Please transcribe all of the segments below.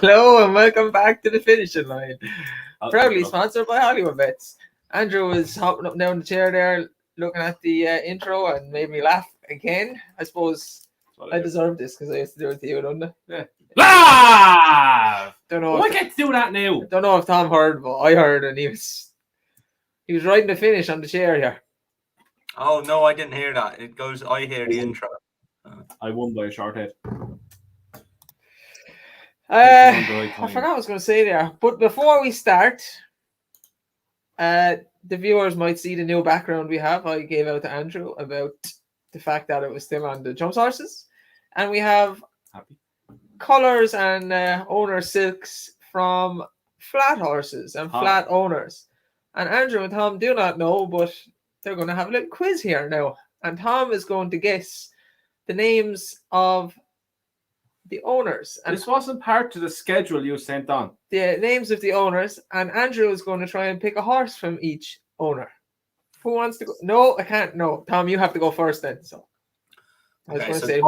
Hello and welcome back to the finishing line. Proudly sponsored by Hollywood Bets. Andrew was hopping up and down the chair there, looking at the intro, and made me laugh again. I suppose I deserve this because I used to do it to you, don't I? Yeah. Laugh! Don't know. I get to do that now. Don't know if Tom heard, but I heard, and he was writing the finish on the chair here. Oh no, I didn't hear that. It goes. I hear the intro. I won by a short head. I forgot what I was going to say there. But before we start, the viewers might see the new background we have. I gave out to Andrew about the fact that it was still on the jumps horses. And we have colours and owner silks from flat horses and flat owners. And Andrew and Tom do not know, but they're going to have a little quiz here now. And Tom is going to guess the names of the owners. And this wasn't part of the schedule you sent on. The names of the owners, and Andrew is going to try and pick a horse from each owner. Who wants to go? No, I can't. No, Tom, you have to go first then. So, I was going to say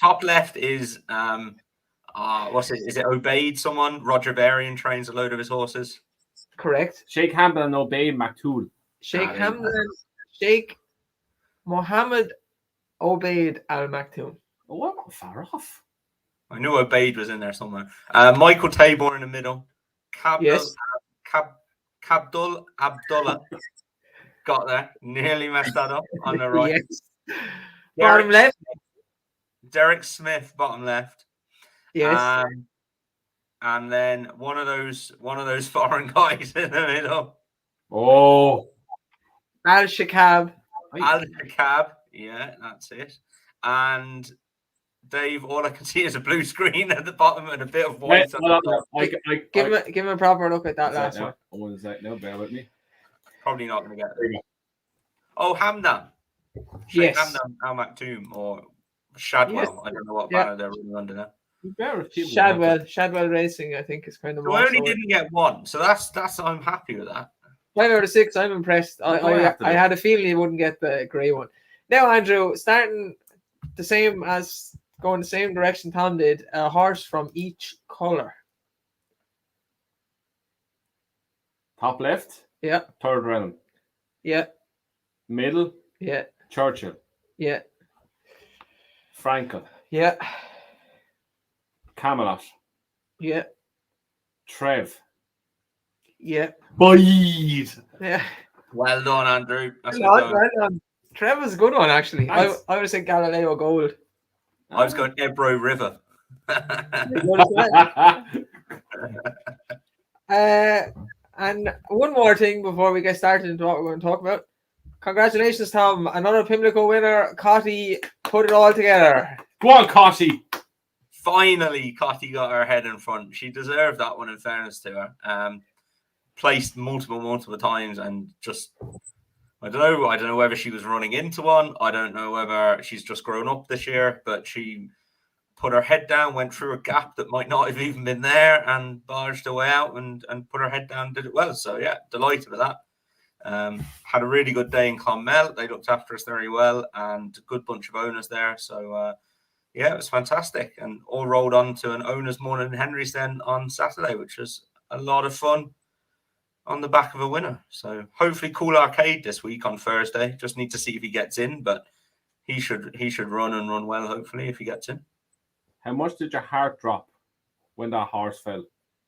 top left is what's it? Is it Baaeed? Someone Roger Varian trains a load of his horses. Correct. Sheikh Hamdan and Baaeed Maktool. Sheikh Mohammed Baaeed Al Maktoum. Oh, I'm not far off. I knew Baaeed was in there somewhere. Michael Tabor in the middle. Cabdul Abdullah. Got there. Nearly messed that up on the right. Yes. Bottom left. Derek Smith, bottom left. Yes. And then one of those foreign guys in the middle. Oh. Al Shakab. Yeah, that's it. And Dave, all I can see is a blue screen at the bottom and a bit of white. Give him a proper look at that last one. One sec now, bear with me. Probably not going to get it. Oh, Hamdan. Yes. Hamdan Al Maktoum or Shadwell. Yes. I don't know what banner they're running under now. Shadwell Racing, I think, is kind of. So I only didn't get one, so that's I'm happy with that. 5 out of 6. I'm impressed. I had a feeling you wouldn't get the grey one. Now, Andrew, starting the same as going the same direction Tom did, a horse from each colour. Top left. Yeah. Third realm. Yeah. Middle. Yeah. Churchill. Yeah. Frankel. Yeah. Camelot. Yeah. Trev. Yeah. Baaeed. Yeah. Well done, Andrew. Well done. Trev was a good one, actually. I would have said Galileo Gold. I was going Ebro River. And one more thing before we get started into what we're going to talk about. Congratulations, Tom. Another Pimlico winner. Cotty put it all together. Go on, Cotty. Finally, Cotty got her head in front. She deserved that one, in fairness to her. Placed multiple times and just... I don't know whether she was running into one. I don't know whether she's just grown up this year, but she put her head down, went through a gap that might not have even been there, and barged her way out and put her head down and did it well. So, yeah, delighted with that. Had a really good day in Clonmel. They looked after us very well and a good bunch of owners there. So, yeah, it was fantastic. And all rolled on to an owners morning in Henry's then on Saturday, which was a lot of fun. On the back of a winner. So hopefully Cool Arcade this week on Thursday. Just need to see if he gets in, but he should run and run well, hopefully, if he gets in. How much did your heart drop when that horse fell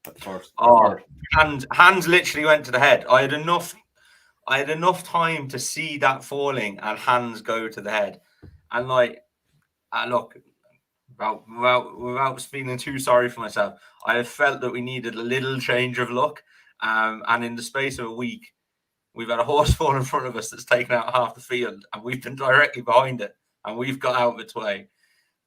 at first? Oh, hands literally went to the head. I had enough time to see that falling and hands go to the head. And look, without feeling too sorry for myself, I have felt that we needed a little change of luck. And in the space of a week, we've had a horse fall in front of us that's taken out half the field, and we've been directly behind it, and we've got out of its way.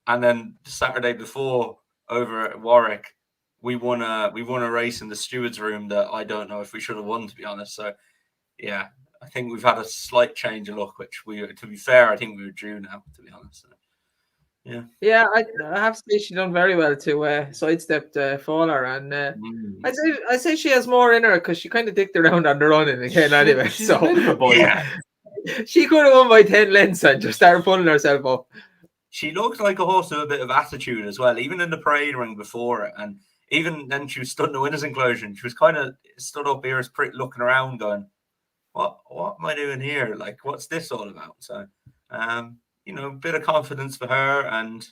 And then the Saturday before, over at Warwick, we won a race in the steward's room that I don't know if we should have won, to be honest. So, yeah, I think we've had a slight change of luck, which to be fair, I think we were due now, to be honest. So, yeah, I have to say she done very well to sidestep the faller, and I'd say she has more in her because she kind of dicked around on the running again anyway. So she could have won by 10 lengths and just started pulling herself up. She looked like a horse with a bit of attitude as well, even in the parade ring before it. And even then she was stood in the winners' enclosure. She was kind of stood up here, looking around, going, "What am I doing here? Like, what's this all about?" So, a bit of confidence for her, and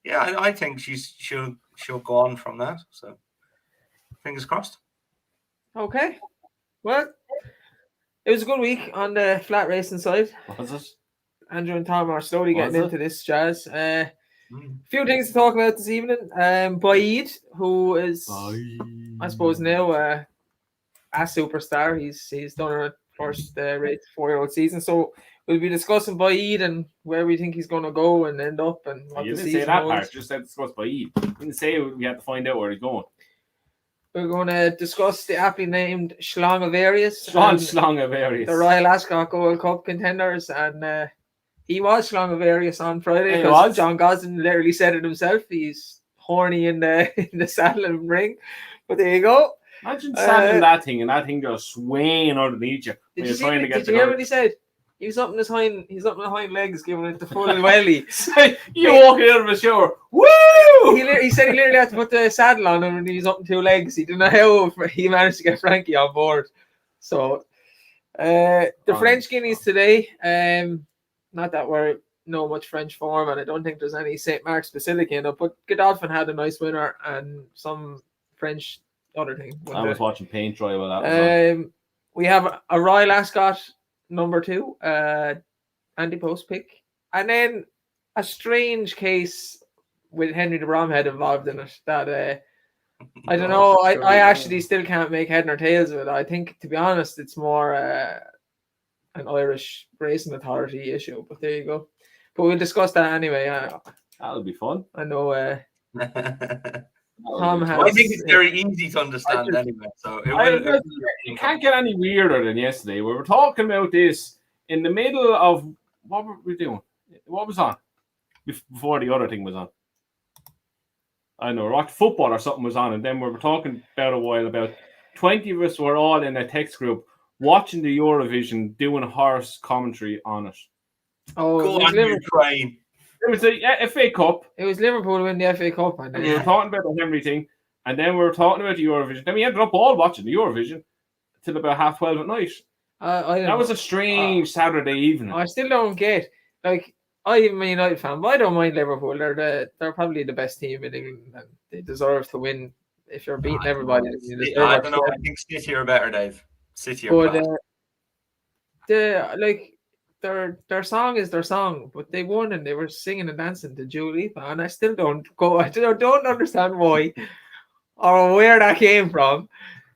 yeah, I think she'll go on from that. So, fingers crossed. Okay, well, it was a good week on the flat racing side. Was it? Andrew and Tom are slowly getting into this, Jazz. A few things to talk about this evening. Baaeed, who is, I suppose, now a superstar. He's done a first race 4-year-old season. So we'll be discussing Baaeed and where we think he's going to go and end up. And what you the didn't season say that holds. part. Just said discuss Baaeed. You didn't say we had to find out where he's going. We're going to discuss the aptly named Stradivarius. Stradivarius. The Royal Ascot Gold Cup contenders. And he was Stradivarius on Friday because John Gosling literally said it himself. He's horny in the saddle and ring. But there you go. Imagine saddling that thing and that thing just swaying underneath you. Did you hear what he said? He's up in his hind legs, giving it the full welly. You walking out of the shower. Woo! He said he literally had to put the saddle on him and he's up in 2 legs. He didn't know how he managed to get Frankie on board. So the French Guineas today, not that we're no much French form, and I don't think there's any St. Mark's Basilica in it, but Godolphin had a nice winner and some French other thing. I was watching paint dry while that was on. We have a Royal Ascot number 2, ante-post pick, and then a strange case with Henry de Bromhead involved in it that I don't know. I actually still can't make head nor tails of it. I think, to be honest, it's more an Irish racing authority issue. But there you go. But we'll discuss that anyway. That'll be fun. I know. Tom has, I think it's very easy to understand anyway. So it can't get any weirder than yesterday. We were talking about this in the middle of what were we doing? What was on before the other thing was on? I don't know, rock football or something was on, and then we were talking about a while about 20 of us were all in a text group watching the Eurovision, doing horse commentary on it. Oh, go on, Ukraine. It was the FA Cup. It was Liverpool win the FA Cup. And we were talking about the Henry thing, and then we were talking about the Eurovision. Then we ended up all watching the Eurovision till about 12:30 at night. That was a strange Saturday evening. I still don't get, like, I'm a United fan, but I don't mind Liverpool. They're probably the best team in England, and they deserve to win. If you're beating everybody, I don't know. I think City are better, Dave. City are better. Their song is their song, but they won and they were singing and dancing to Dua Lipa, and I still don't don't understand why or where that came from.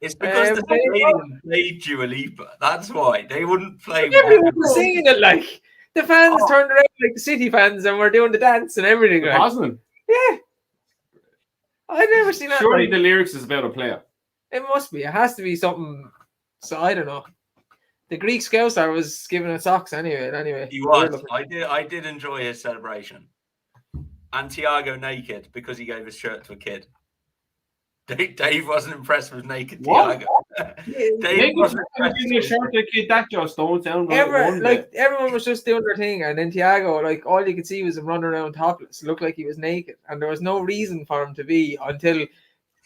It's because the stadium played Dua Lipa. That's why they wouldn't play. Everyone was singing it like the fans turned around like the City fans and were doing the dance and everything. Wasn't it? Yeah, I've never seen that. Surely the lyrics is about a player. It must be. It has to be something. So I don't know. The Greek Scouser was giving it socks anyway. He was. I did enjoy his celebration. And Thiago naked because he gave his shirt to a kid. Dave wasn't impressed with naked Thiago. Dave wasn't impressed with his shirt to a kid. That just don't sound right. Everyone was just doing their thing, and then Thiago, like, all you could see was him running around topless. It looked like he was naked, and there was no reason for him to be until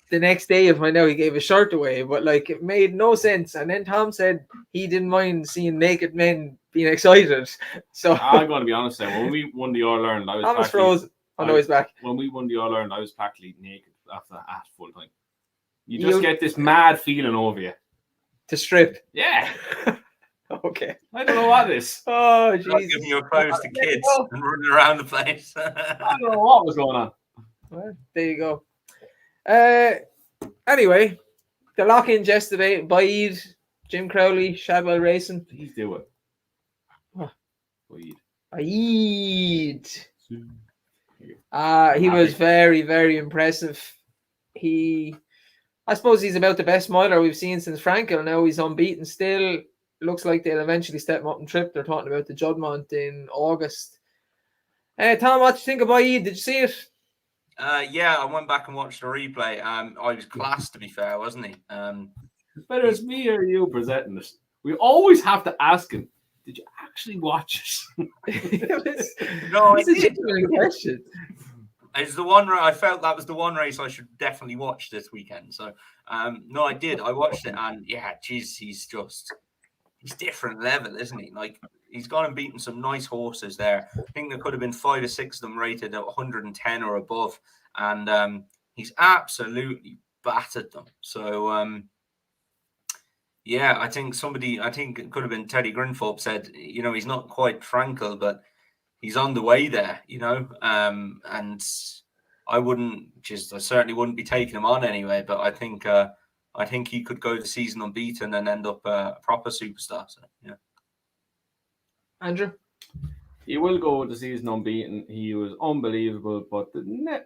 the next day. I find out he gave his shirt away, but like, it made no sense. And then Tom said he didn't mind seeing naked men being excited. So I'm going to be honest. When we won the All Ireland, I was Thomas froze. Oh no, he's back. When we won the All Ireland, I was practically naked after that at full time. You just get this mad feeling over you to strip. Yeah. Okay. I don't know what it is. Oh, Jesus. Giving your clothes to kids and running around the place. I don't know what was going on. Well, there you go. Anyway, the lock-ins yesterday, Baaeed, Jim Crowley, Shadwell Racing. Please do it. What? Baaeed. He was very, very impressive. I suppose he's about the best miler we've seen since Frankel. Now he's unbeaten still. Looks like they'll eventually step him up and trip. They're talking about the Juddmonte in August. Tom, what do you think of Baaeed? Did you see it? Yeah, I went back and watched the replay. I was class, to be fair, wasn't he? Whether it's me or you presenting this, we always have to ask him, did you actually watch it? No, it's a genuine question. It's the one. I felt that was the one race I should definitely watch this weekend. So, no, I did. I watched it, and yeah, geez, he's different level, isn't he? Like he's gone and beaten some nice horses there. I think there could have been 5 or 6 of them rated at 110 or above, and he's absolutely battered them. So, yeah, I think it could have been Teddy Grinthorpe said, he's not quite Frankel, but he's on the way there, and I certainly wouldn't be taking him on anyway, but I think he could go the season unbeaten and end up a proper superstar. So, yeah. Andrew? He will go the season unbeaten. He was unbelievable. But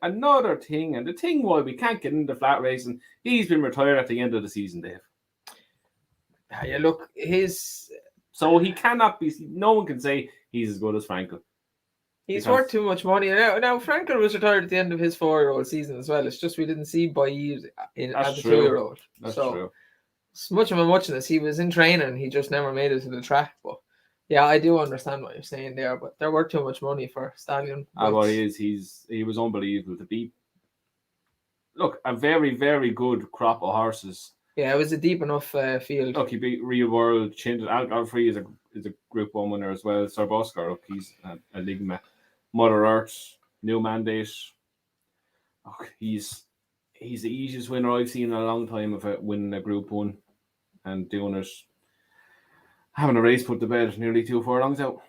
another thing, and the thing why we can't get into flat racing, he's been retired at the end of the season, Dave. Yeah, look, so he cannot be. No one can say he's as good as Frankel. He's worth too much money. Now Frankel was retired at the end of his 4-year-old season as well. It's just we didn't see Baaeed as a 2-year-old. That's true. As much of a muchness, he was in training. He just never made it to the track. But yeah, I do understand what you're saying there. But they're worth too much money for Stallion. What he is, he was unbelievable to beat. Look, a very, very good crop of horses. Yeah, it was a deep enough field. Look, he beat Real World. Alcohol Free is a Group 1 winner as well. Sir Boscar, look, he's a Ligma. Mother Earth, New Mandate. Look, he's the easiest winner I've seen in a long time of winning a Group 1 and doing it. Having a race put to bed nearly 2 furlongs out.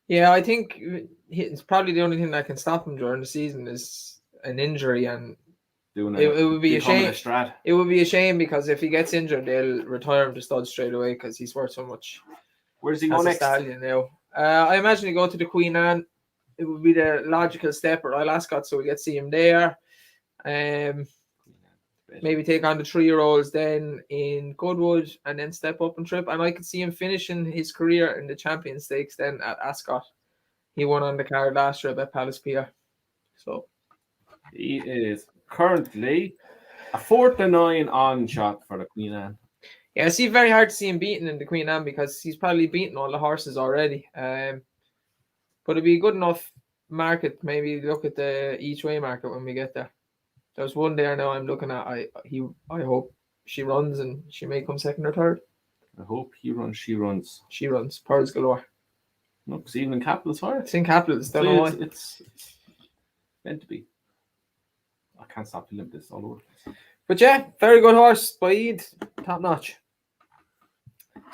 Yeah, I think it's probably the only thing that can stop him during the season is an injury, and it would be a shame. It would be a shame because if he gets injured, they'll retire him to stud straight away because he's worth so much. Where's he going next? Stallion now. I imagine he go to the Queen Anne. It would be the logical step at Royal Ascot, so we get to see him there. Maybe take on the 3-year-olds then in Goodwood and then step up and trip. And I could see him finishing his career in the Champion Stakes then at Ascot. He won on the card last year at Palace Pier. So he is currently a 4-9 on shot for the Queen Anne. Yeah, I see it very hard to see him beaten in the Queen Anne because he's probably beaten all the horses already. But it'd be a good enough market. Maybe look at the each way market when we get there. There's one there now I'm looking at. I hope she runs and she may come second or third. I hope he runs. She runs. She runs. Pearls galore. No, because even in Capitals for it. It's in Capitals. Don't know why. It's meant to be. I can't stop feeling this all over. But yeah, very good horse. Baaeed, top notch.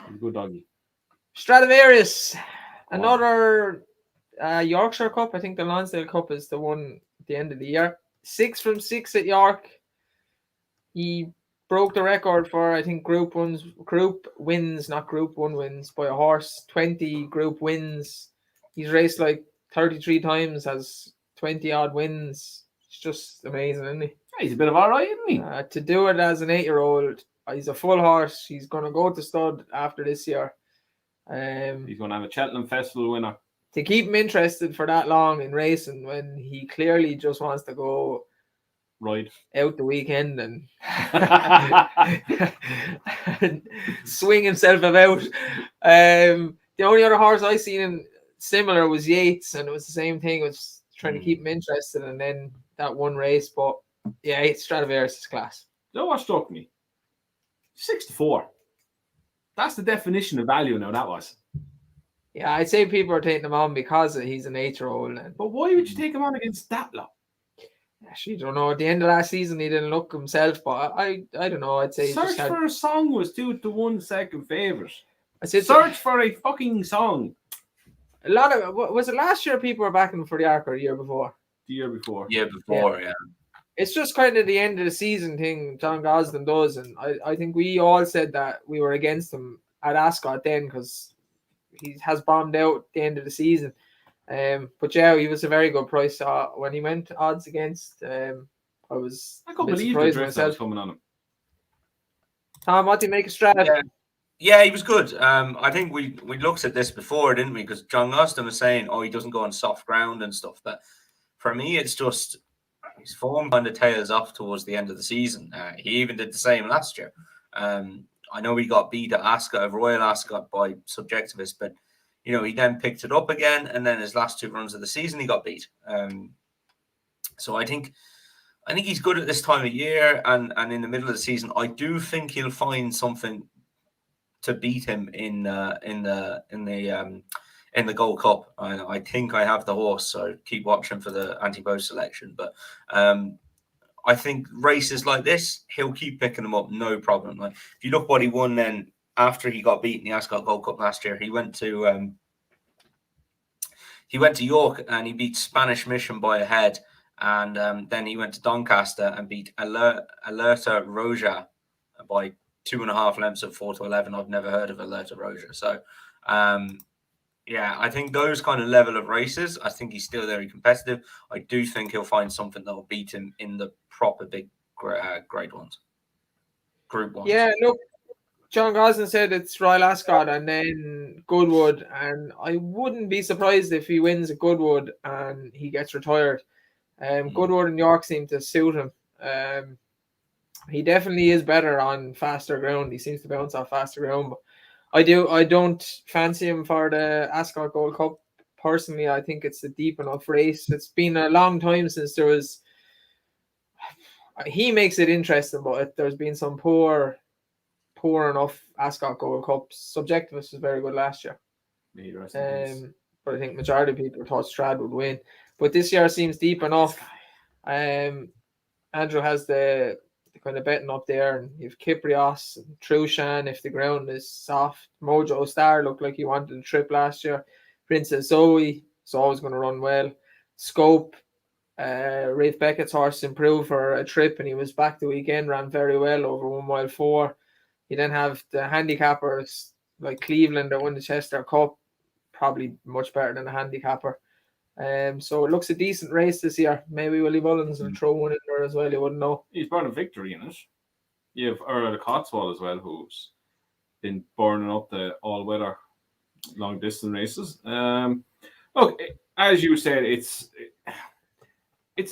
He's a good doggy. Stradivarius, another Yorkshire Cup. I think the Lonsdale Cup is the one at the end of the year. 6 from 6 at York. He broke the record for, I think, group wins, not Group 1 wins, by a horse. 20 group wins. He's raced like 33 times, has 20 odd wins. It's just amazing, isn't he? Yeah, he's a bit of alright, isn't he? To do it as an 8-year-old, he's a full horse. He's going to go to stud after this year. He's going to have a Cheltenham Festival winner. To keep him interested for that long in racing when he clearly just wants to go right out the weekend and swing himself about. The only other horse I seen him similar was Yates, and it was the same thing. It was trying to keep him interested, and then that one race. But yeah, Stradivarius is class. You know what struck me? 6-4. That's the definition of value now, that was. Yeah, I'd say people are taking him on because he's an 8-year-old. But why would you take him on against that lot? Actually, I don't know. At the end of last season, he didn't look himself, but I don't know. I'd say Search for a Song was 2-1 second favourite. I said search for a fucking song. A lot of was it last year people were backing for the Arc or the year before? The year before. Yeah, before, yeah. It's just kind of the end of the season thing John Gosden does, and I think we all said that we were against him at Ascot then because he has bombed out at the end of the season. But yeah, he was a very good price when he went odds against. I can't believe the drift that was coming on him. Tom, what do you make of Strad? Yeah, he was good. I think we looked at this before, didn't we? Because John Gosden was saying, he doesn't go on soft ground and stuff. But for me, it's just his form kind of tails off towards the end of the season. He even did the same last year. I know he got beat at Ascot, Royal Ascot by Subjectivist, but he then picked it up again, and then his last 2 runs of the season he got beat. So I think he's good at this time of year, and in the middle of the season, I do think he'll find something to beat him in the Gold Cup. I think I have the horse, so keep watching for the ante-post selection. But I think races like this, he'll keep picking them up, no problem. Like if you look what he won then after he got beaten the Ascot Gold Cup last year, he went to York and he beat Spanish Mission by a head, and then he went to Doncaster and beat Alerta Roja by 2.5 lengths of 4-11. I've never heard of Alerta Roja, so yeah, I think those kind of level of races, I think he's still very competitive. I do think he'll find something that will beat him in the proper big grade ones, group ones. Yeah, look, John Gosling said it's Royal Ascot and then Goodwood, and I wouldn't be surprised if he wins at Goodwood and he gets retired. Goodwood and York seem to suit him. He definitely is better on faster ground. He seems to bounce off faster ground, but I don't fancy him for the Ascot Gold Cup. Personally, I think it's a deep enough race. It's been a long time since there was. He makes it interesting, but there's been some poor enough Ascot Gold Cups. Subjectivist was very good last year. But I think majority of people thought Strad would win. But this year seems deep enough. Andrew has the kind of betting up there, and you've Kyprios and Trushan if the ground is soft. Mojo Star looked like he wanted a trip last year. Princess Zoe is always going to run well. Scope, Rafe Beckett's horse improved for a trip, and he was back the weekend, ran very well over 1 mile 4. You then have the handicappers like Cleveland that won the Chester Cup, probably much better than a handicapper. So it looks a decent race this year. Maybe Willie Mullins will throw one in there as well. You wouldn't know. He's brought a victory in it. You have Earl Cotswold as well, who's been burning up the all-weather long-distance races. Look, as you said, it's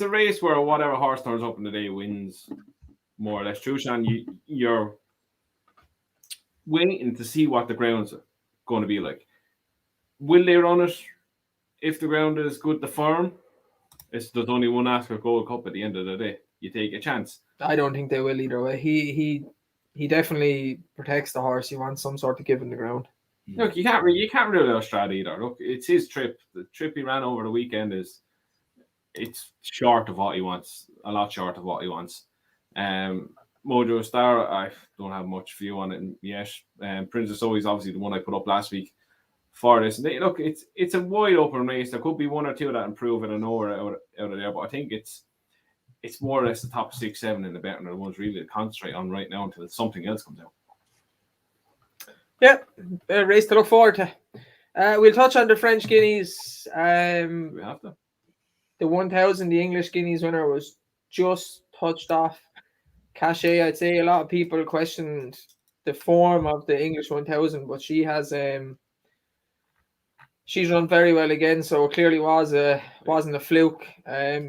a race where whatever horse turns up in the day wins, more or less. Trushan, you're waiting to see what the ground's going to be like. Will they run it? If the ground is good to firm, there's only one Ascot Gold Cup at the end of the day. You take a chance. I don't think they will either way. He definitely protects the horse. He wants some sort of give in the ground. Look, you can't rule out Strad either. Look, it's his trip. The trip he ran over the weekend it's short of what he wants. A lot short of what he wants. Mojo Star, I don't have much view on it yet. Princess Zoe is obviously the one I put up last week for this. Look, it's a wide open race. There could be one or two that improve it and over out of there, but I think it's more or less the top 6, 7 in the betting are the ones really to concentrate on right now until something else comes out. Yeah, a race to look forward to. We'll touch on the French Guineas. We have to. The 1,000, the English Guineas winner was just touched off. Cachet, I'd say a lot of people questioned the form of the English 1,000, but she has she's run very well again, so it clearly wasn't a fluke.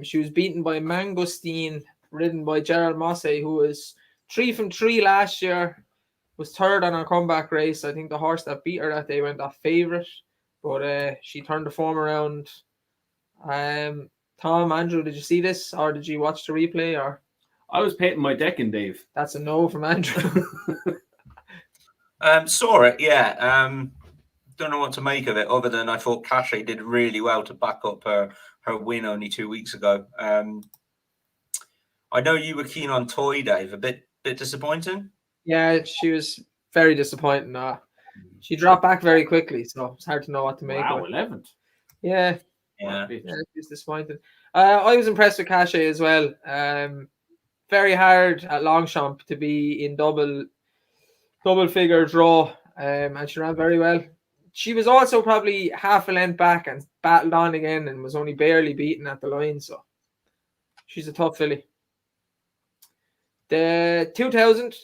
She was beaten by Mangosteen, ridden by Gerald Mosse, who was 3 from 3 last year, was third on her comeback race. I think the horse that beat her that day went off favourite, but she turned the form around. Tom, Andrew, did you see this, or did you watch the replay? Or I was painting my decking, Dave. That's a no from Andrew. Saw it, yeah. Don't know what to make of it, other than I thought Cachet did really well to back up her win only 2 weeks ago. I know you were keen on Toy, Dave. A bit disappointing. Yeah, she was very disappointing. She dropped back very quickly, so it's hard to know what to make of it. 11th. Yeah, she's disappointing. I was impressed with Cachet as well. Very hard at Longchamp to be in double figure draw, and she ran very well. She was also probably half a length back and battled on again and was only barely beaten at the line, so she's a tough filly. The 2,000,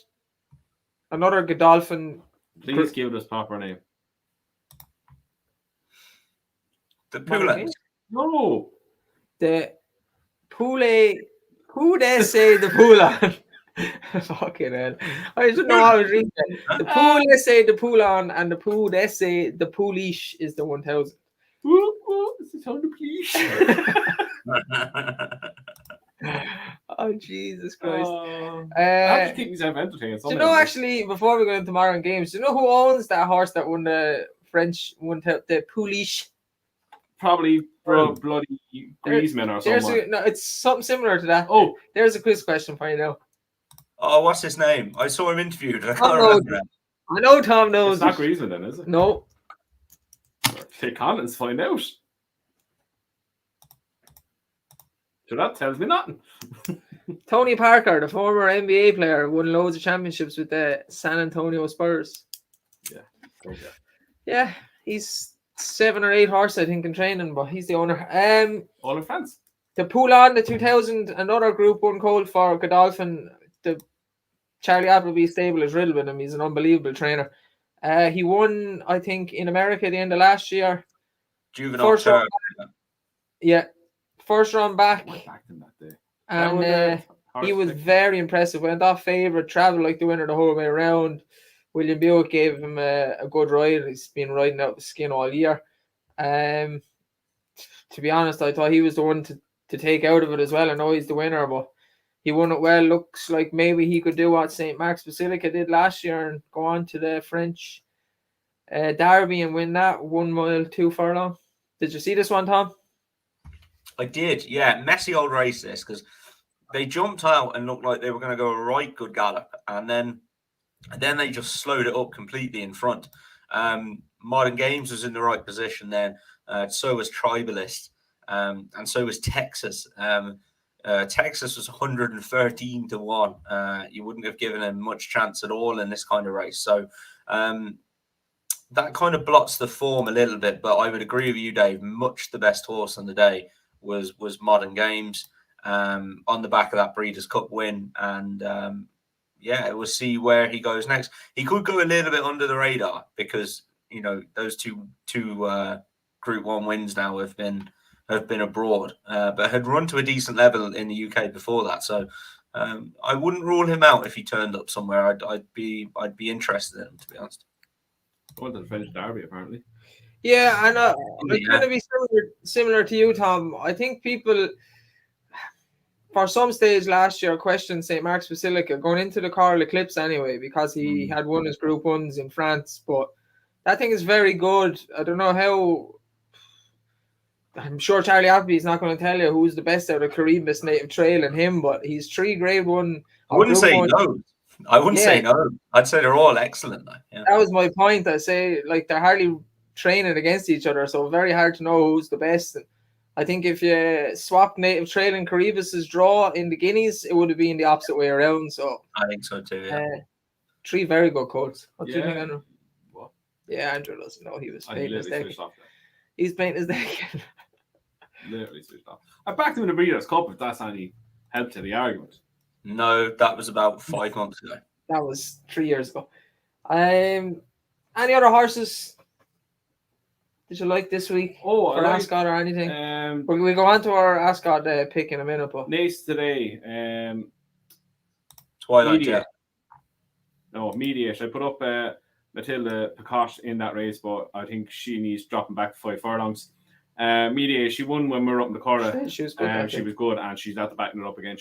another Godolphin. Please give us proper name. The Poulin. No. The Poulet. Who they say the Poulin? Fucking hell. I don't know how I was reading that. The Pool they say the Poulin, and the Pool they say the Poulish is the 1,000. It's the 1,000, please. Oh, Jesus Christ. I have to keep myself entertained. Do you know, actually, before we go into modern games, do you know who owns that horse that won the French one, the Pouliche? Probably bloody Griezmann or something. No, it's something similar to that. Oh, there's a quiz question for you now. Oh, what's his name? I saw him interviewed. I can't remember it. I know Tom knows. It's not Griezmann then, is it? No. Take Collins, find out. So that tells me nothing. Tony Parker, the former NBA player, won loads of championships with the San Antonio Spurs. Yeah. Okay. Yeah, he's 7 or 8 horses, I think, in training, but he's the owner. All in France. The Poulon, the 2000, another Group 1 colt for Godolphin. The Charlie Appleby stable is riddled with him. He's an unbelievable trainer. He won, I think, in America at the end of last year. Juvenile first round back. I backed him that day. And he was very impressive. Went off favourite, travelled like the winner the whole way around. William Buick gave him a good ride. He's been riding out the skin all year. To be honest, I thought he was the one to take out of it as well. I know he's the winner, but he won it well. Looks like maybe he could do what St. Mark's Basilica did last year and go on to the French Derby and win that 1 mile 2 furlong. Did you see this one, Tom? I did, yeah. Messy old race this, because they jumped out and looked like they were going to go a right good gallop, and then they just slowed it up completely in front. Modern Games was in the right position then. So was Tribalist, and so was Texas. Texas was 113 to 1. You wouldn't have given him much chance at all in this kind of race. So that kind of blots the form a little bit, but I would agree with you, Dave. Much the best horse on the day was Modern Games, on the back of that Breeders' Cup win, and we'll see where he goes next. He could go a little bit under the radar because those two Group 1 wins now have been abroad, but had run to a decent level in the UK before that. So I wouldn't rule him out if he turned up somewhere. I'd be interested in him, to be honest. Going to the French Derby, apparently. Yeah, I know. It's going to be similar to you, Tom. I think people, for some stage last year, questioned St. Mark's Basilica going into the Coral Eclipse anyway, because he had won his Group 1s in France. But that thing is very good. I don't know how. I'm sure Charlie Appleby is not going to tell you who's the best out of Caribbean, Native Trail, and him, but he's 3 Grade 1. I wouldn't say no. I'd say they're all excellent. Yeah. That was my point. I say, like, they're hardly training against each other, so very hard to know who's the best. And I think if you swap Native Trail and Caribbean's draw in the Guineas, it would have been the opposite way around. So I think so too. Yeah. 3 very good colts. What do you think, Andrew? What? Yeah, Andrew doesn't know. He was painting his deck. He's painting his deck. Literally switched off. I backed him in the Breeders' Cup if that's any help to the argument. No, that was about 5 months ago. That was 3 years ago. Any other horses did you like this week for Ascot or anything? We'll go on to our Ascot pick in a minute. But Naas today. Twilight Jet. No, Mediate. I put up Matilda Picotte in that race, but I think she needs dropping back 5 furlongs. Mediate, she won when we were up in the corner. She was good. She was good, and she's at the backing it up again.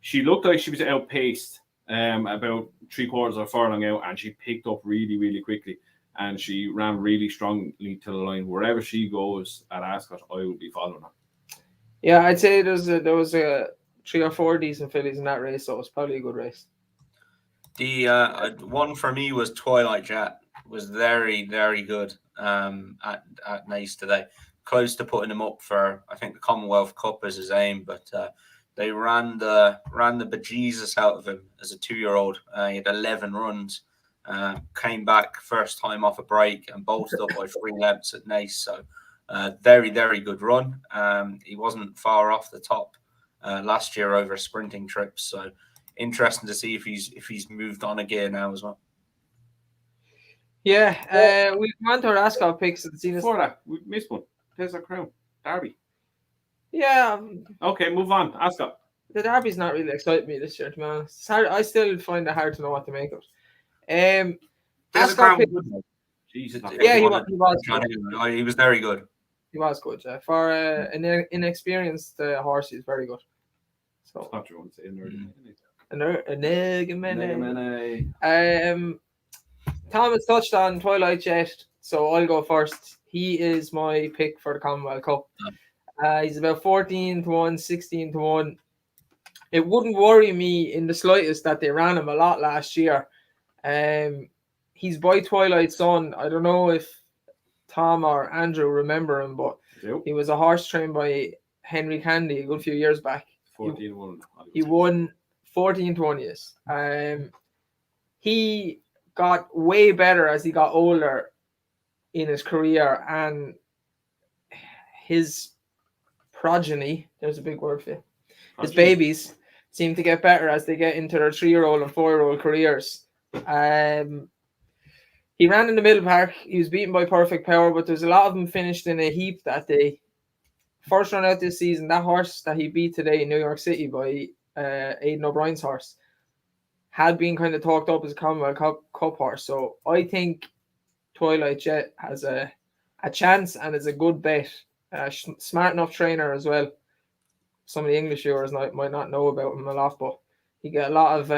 She looked like she was outpaced about 3/4 of a furlong out, and she picked up really, really quickly. And she ran really strongly to the line. Wherever she goes at Ascot, I will be following her. Yeah, I'd say there was 3 or 4 decent fillies in that race, so it was probably a good race. The one for me was Twilight Jet. Was very, very good at Naas today. Close to putting him up for, I think, the Commonwealth Cup as his aim, but they ran the bejesus out of him as a 2-year-old. He had 11 runs. Came back first time off a break and bolted up by 3 lengths at Naas. So very, very good run. He wasn't far off the top last year over sprinting trips. So interesting to see if he's moved on a gear now as well. Yeah, we went to our Ascot picks and seen this. Before that, we missed one. There's a Crown Derby. Yeah. Okay, move on. Ascot. The Derby's not really exciting me this year, to be honest. It's hard, I still find it hard to know what to make of it. Ascot pick, Jesus. Yeah, he was good. He was very good. He was good. For an inexperienced horse, he's very good. So I want to say Thomas touched on Twilight Jet, so I'll go first. He is my pick for the Commonwealth Cup. He's about 14-1, 16-1. It wouldn't worry me in the slightest that they ran him a lot last year. He's by Twilight's son. I don't know if Tom or Andrew remember him, but he was a horse trained by Henry Candy a good few years back. 14-1. He won 14-1, yes. He got way better as he got older in his career, and his progeny, there's a big word for it, his babies seem to get better as they get into their 3-year-old and 4-year-old careers. He ran in the middle park. He was beaten by Perfect Power, but there's a lot of them finished in a heap that day. First run out this season, that horse that he beat today in New York City by Aidan O'Brien's horse had been kind of talked up as a Commonwealth Cup horse. So I think Twilight Jet has a chance and is a good bet. Smart enough trainer as well. Some of the English viewers might not know about him a lot, but you get a lot of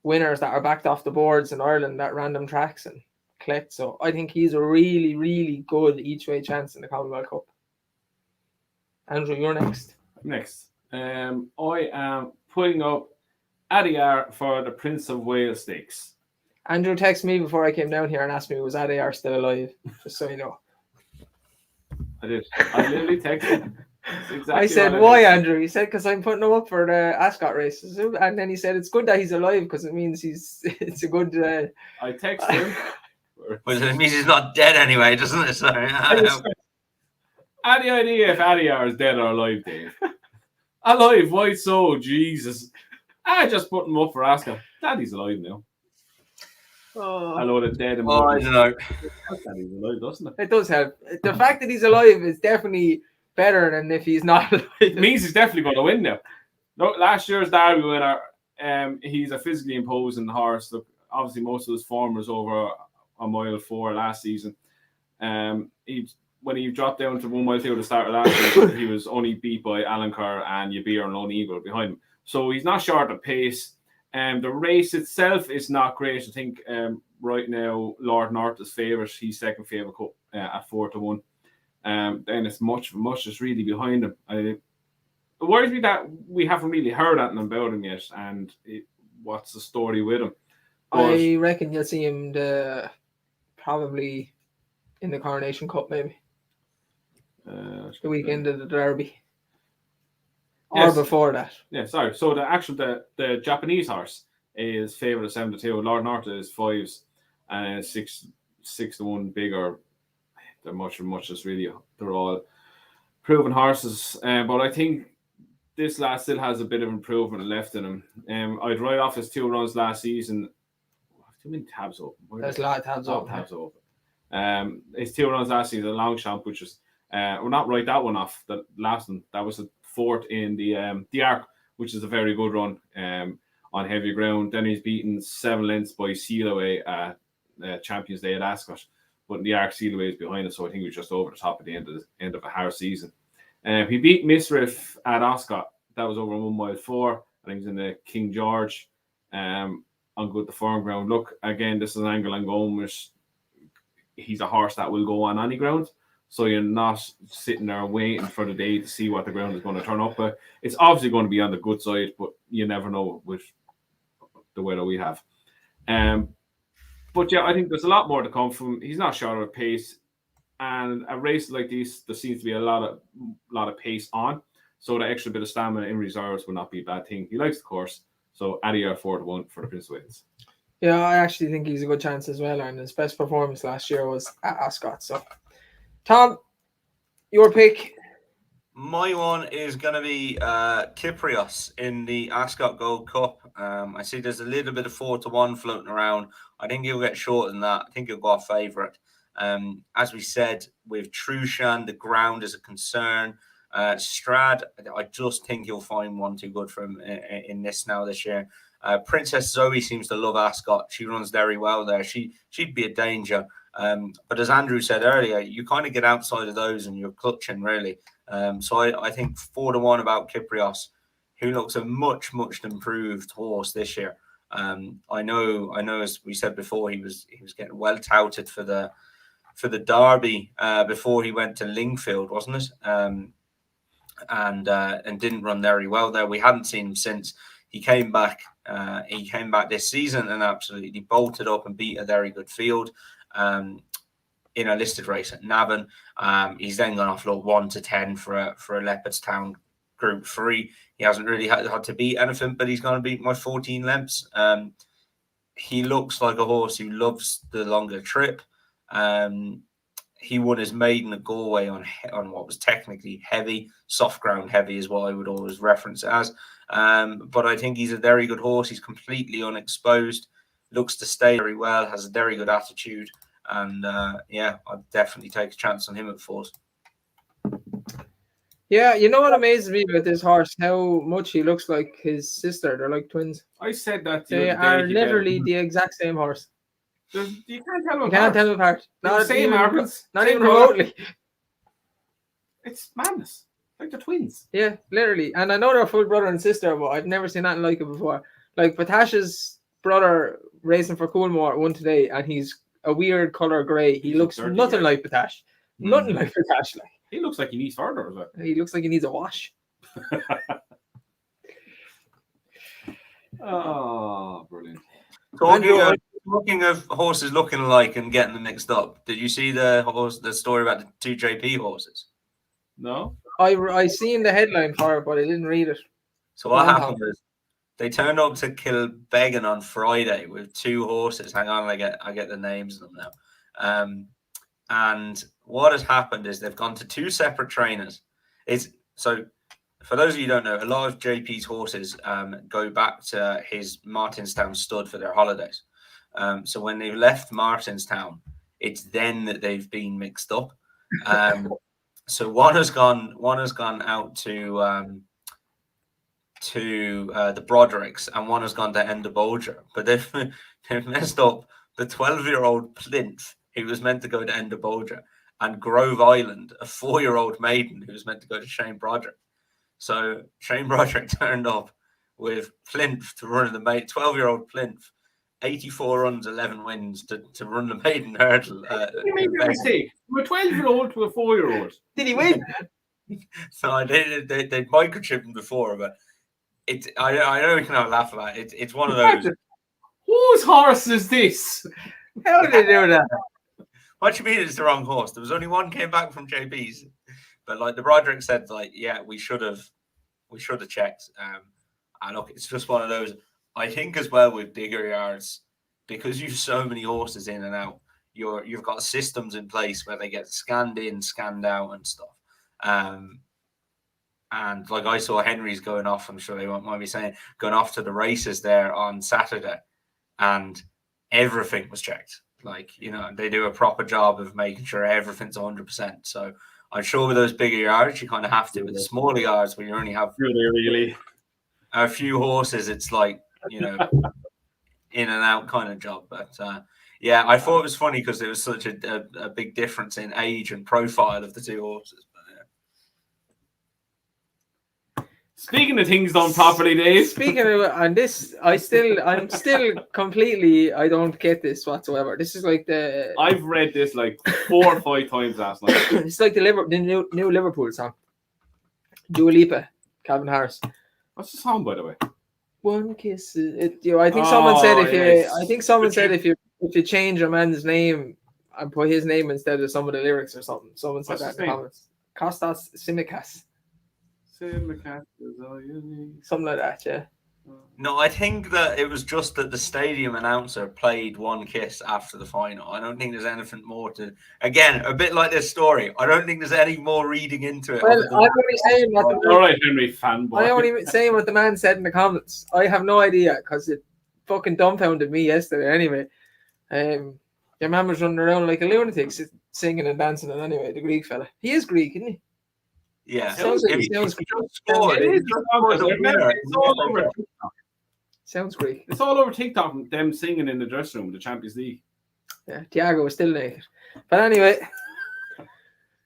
winners that are backed off the boards in Ireland at random tracks and collect. So I think he's a really, really good each way chance in the Commonwealth Cup. Andrew, you're next. I am putting up Adiar for the Prince of Wales Stakes. Andrew texted me before I came down here and asked me, was Adiar still alive? Just so you know. I did. I literally texted him. Exactly I said, why, Andrew? He said, because I'm putting him up for the Ascot races. And then he said, it's good that he's alive because it means it's a good... I texted him. Well, it means he's not dead anyway, doesn't it? Sorry. Any idea if Adiar is dead or alive, Dave? Alive, why so? Jesus. I just put him up for Ascot. Daddy's alive now. I know that dead. I don't know. Daddy's alive, doesn't it? It does help. The fact that he's alive is definitely better than if he's not alive. It means he's definitely going to win now. No, last year's Derby winner, he's a physically imposing horse. Look, obviously, most of his form was over a mile 4 last season. When he dropped down to 1 mile 2 at the start of last season, he was only beat by Alencar and Yabir and Lone Eagle behind him. So he's not short of pace. The race itself is not great. I think right now, Lord North is favourite. He's second favourite at 4-1. Then it's much is really behind him. It worries me that we haven't really heard anything about him yet, and what's the story with him. But I reckon you'll see him probably in the Coronation Cup, maybe. The weekend of the Derby. Or before that. Yeah, sorry. So the Japanese horse is favourite at 7-2. Lord North is 5s and 6-1 bigger. They're much as really. They're all proven horses. But I think this lad still has a bit of improvement left in him. I'd write off his 2 runs last season. Too many tabs open. There's a lot of tabs open. His 2 runs last season, a Longchamp, which is we'll not write that one off. The last one, that was a 4th in the Arc, which is a very good run on heavy ground. Then he's beaten 7 lengths by Sealaway at Champions Day at Ascot, but the Arc Sealaway is behind us, so I think he was just over the top at the end of a hard season. He beat Misriff at Ascot. That was over 1 mile 4. I think he's in the King George on good the firm ground. Look, again, this is an angle I'm going with. He's a horse that will go on any ground. So you're not sitting there waiting for the day to see what the ground is going to turn up. But it's obviously going to be on the good side, but you never know with the weather we have. But yeah, I think there's a lot more to come from him. He's not short of pace. And a race like this, there seems to be a lot of pace on. So the extra bit of stamina in reserves will not be a bad thing. He likes the course. So Adiar 4-1 for the Prince of Wales. Yeah, I actually think he's a good chance as well. And his best performance last year was at Ascot. So, Tom, your pick. My one is going to be Kyprios in the Ascot Gold Cup. I see there's a little bit of 4-1 floating around. I think he'll get shorter than that. I think he'll go off favourite. As we said, with Trushan, the ground is a concern. Strad, I just think you'll find one too good for him in this year. Princess Zoe seems to love Ascot. She runs very well there. She'd be a danger. But as Andrew said earlier, you kind of get outside of those and you're clutching really. So I think 4-1 about Kyprios. who looks a much improved horse this year. I know, as we said before, he was getting well touted for the Derby before he went to Lingfield, wasn't it? And didn't run very well there. We hadn't seen him since. He came back. He came back this season and absolutely bolted up and beat a very good field in a listed race at Navan. He's then gone off 1 to 10 for a Leopardstown Group 3. He hasn't really had to beat anything, but he's going to beat my 14 lengths. He looks like a horse who loves the longer trip. He won his maiden at Galway on what was technically heavy, soft ground heavy is what I would always reference it as. But I think he's a very good horse. He's completely unexposed, looks to stay very well, has a very good attitude. And I'd definitely take a chance on him at 4s. Yeah, you know what amazes me about this horse? How much he looks like his sister. They're like twins. I said that they are literally the exact same horse. You can't tell them apart. You can't tell them apart. Not same organs. Not even remotely. It's madness. Like the twins. Yeah, literally. And I know they're full brother and sister, but I've never seen anything like it before. Like Patash's brother racing for Coolmore won today, and he's a weird colour grey. He looks nothing like Patash. Nothing like Patash. Like. He looks like he needs further as well. He looks like he needs a wash. Oh, brilliant. Talking of horses looking alike and getting them mixed up, did you see the story about the 2 JP horses? No. I seen the headline for it, but I didn't read it. So what happened was they turned up to Kilbeggan on Friday with 2 horses. Hang on, I get the names of them now. And what has happened is they've gone to 2 separate trainers. So for those of you who don't know, a lot of JP's horses go back to his Martinstown stud for their holidays. So when they left Martinstown, it's then that they've been mixed up. So one has gone out to the Brodericks, and one has gone to Enderbolger. But they've messed up the 12-year-old Plinth, who was meant to go to Enderbolger, and Grove Island, a 4-year-old maiden who was meant to go to Shane Broderick. So Shane Broderick turned up with Plinth to run the 12-year-old Plinth, 84 runs, 11 wins to run the maiden hurdle. You made a mistake. From a 12-year-old to a 4-year-old. Did he win? So they'd microchipped him before, but I know we can have a laugh about it. It's one of those. Whose horse is this? How did they do that? What do you mean it's the wrong horse? There was only one came back from JP's, but like the Broderick said, like, yeah, we should have checked. And look, it's just one of those. I think as well with bigger yards, because you've so many horses in and out, you've got systems in place where they get scanned in, scanned out, and stuff. And like I saw Henry's going off, I'm sure they won't mind me saying, going off to the races there on Saturday, and everything was checked. Like, they do a proper job of making sure everything's 100%. So I'm sure with those bigger yards, you kind of have to. With the smaller yards, where you only have really a few horses, it's like, in and out kind of job. But yeah, I thought it was funny because there was such a big difference in age and profile of the 2 horses. Speaking of things done properly, Dave. Speaking of, and this, I'm still completely, I don't get this whatsoever. This is like I've read this like 4 or 5 times last night. It's like the new Liverpool song. Dua Lipa, Calvin Harris. What's the song, by the way? One kiss. I think someone said if you change a man's name and put his name instead of some of the lyrics or something. Someone said that in the comments. Kostas Simikas. Something like that, yeah. No, I think that it was just that the stadium announcer played One Kiss after the final. I don't think there's anything more to. Again, a bit like this story. I don't think there's any more reading into it. Well, I'm only saying what all right, Henry fanboy. I'm only saying what the man said in the comments. I have no idea because it fucking dumbfounded me yesterday. Anyway, your man was running around like a lunatic, singing and dancing. And anyway, the Greek fella, he is Greek, isn't he? Yeah, sounds Greek. Sounds Greek. It's all over TikTok. Them singing in the dressing room, the Champions League. Yeah, Thiago was still naked. But anyway,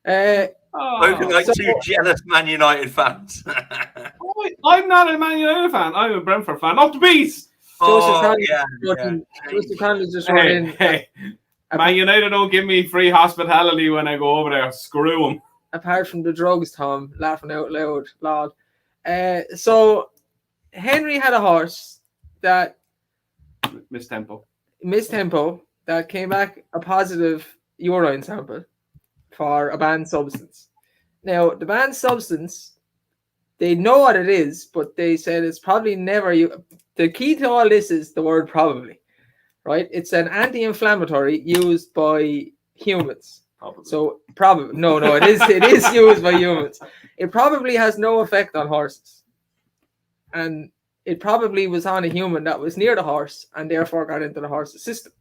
like 2 jealous Man United fans. Oh I'm not a Man United fan. I'm a Brentford fan. Up the beast. Joseph Conley just wrote in. Hey. Man United don't give me free hospitality when I go over there. Screw them. Apart from the drugs, Tom, laughing out loud, lad. So Henry had a horse that Miss Tempo that came back a positive urine sample for a banned substance. Now, the banned substance, they know what it is, but they said it's probably never you. The key to all this is the word probably, right? It's an anti-inflammatory used by humans. Probably. So probably no, it is used by humans. It probably has no effect on horses, and it probably was on a human that was near the horse and therefore got into the horse's system.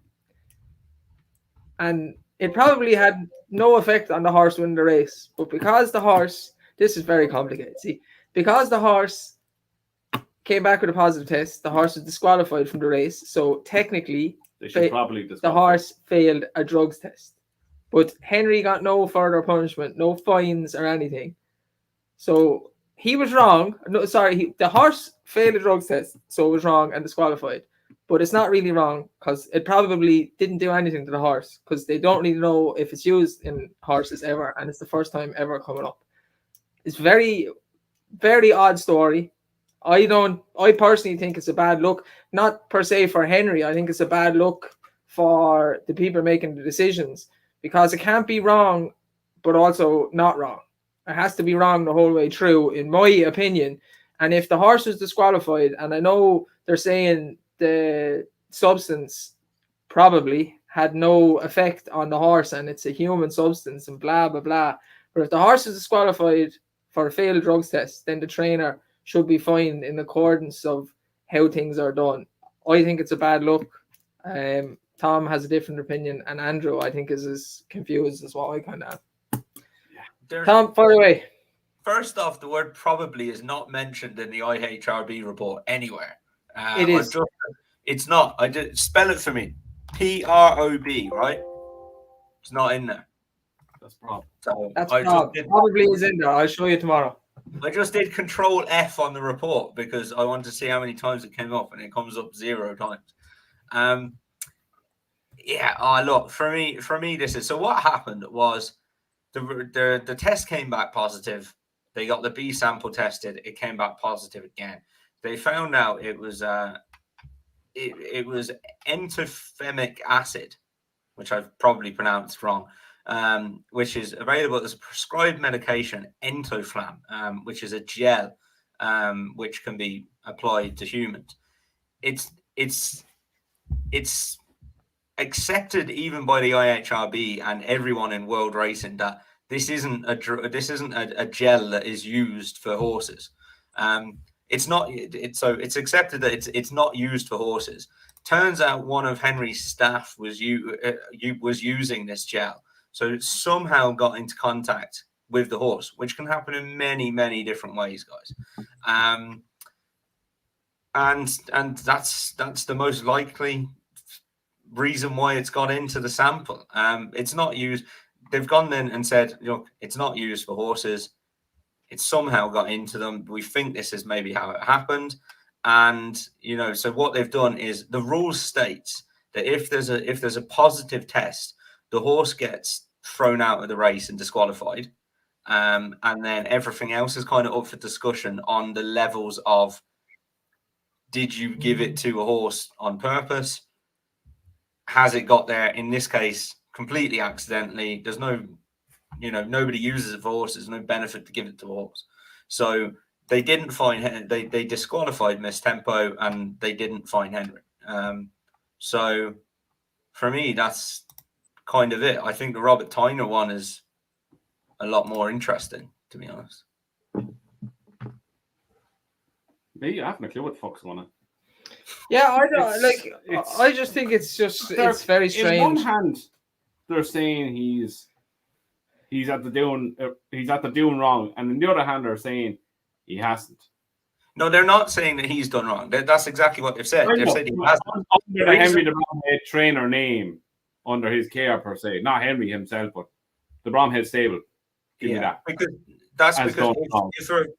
And it probably had no effect on the horse winning the race, but because the horse, this is very complicated. See, because the horse came back with a positive test, the horse was disqualified from the race. So technically, they should probably disqualify. The horse failed a drugs test. But Henry got no further punishment, no fines or anything. So he was wrong. No, sorry, the horse failed a drugs test, so it was wrong and disqualified. But it's not really wrong because it probably didn't do anything to the horse because they don't really know if it's used in horses ever, and it's the first time ever coming up. It's very, very odd story. I personally think it's a bad look, not per se for Henry. I think it's a bad look for the people making the decisions because it can't be wrong, but also not wrong. It has to be wrong the whole way through, in my opinion. And if the horse was disqualified, and I know they're saying the substance probably had no effect on the horse and it's a human substance and blah, blah, blah. But if the horse is disqualified for a failed drugs test, then the trainer should be fined in accordance of how things are done. I think it's a bad look. Tom has a different opinion, and Andrew, I think, is as confused as what I kind of am. Tom, fire away. First off, the word probably is not mentioned in the IHRB report anywhere. It is. It's not. I did spell it for me. PROB, right? It's not in there. That's prob. So that's probably is in there. I'll show you tomorrow. I just did Control F on the report because I wanted to see how many times it came up, and it comes up 0 times. Yeah. Oh, look, for me, this is so. What happened was the test came back positive. They got the B sample tested. It came back positive again. They found out it was it was entophemic acid, which I've probably pronounced wrong, which is available as a prescribed medication, Entoflam, which is a gel, which can be applied to humans. It's accepted even by the IHRB and everyone in world racing that this isn't a gel that is used for horses. It's not. It's accepted that it's not used for horses. Turns out one of Henry's staff was using this gel, so it somehow got into contact with the horse, which can happen in many, many different ways, guys. And that's the most likely reason why it's got into the sample. It's not used. They've gone in and said, look, it's not used for horses. It somehow got into them. We think this is maybe how it happened. And, so what they've done is the rules states that if there's a positive test, the horse gets thrown out of the race and disqualified. And then everything else is kind of up for discussion on the levels of, did you give it to a horse on purpose? Has it got there, in this case, completely accidentally? There's no, nobody uses it for horses. There's no benefit to give it to a horse. So they didn't find, they disqualified Miss Tempo and they didn't find Henry. So for me, that's kind of it. I think the Robert Tyner one is a lot more interesting, to be honest. Me, I haven't a clue what the fuck's going on. Yeah, I don't I just think it's very strange. In one hand, they're saying he's at the doing wrong, and on the other hand, they're saying he hasn't. No, they're not saying that he's done wrong. That's exactly what they've said. They've said he hasn't. Under the Henry the Bromhead trainer name, under his care per se, not Henry himself, but the Bromhead stable. Give me that. Because That's because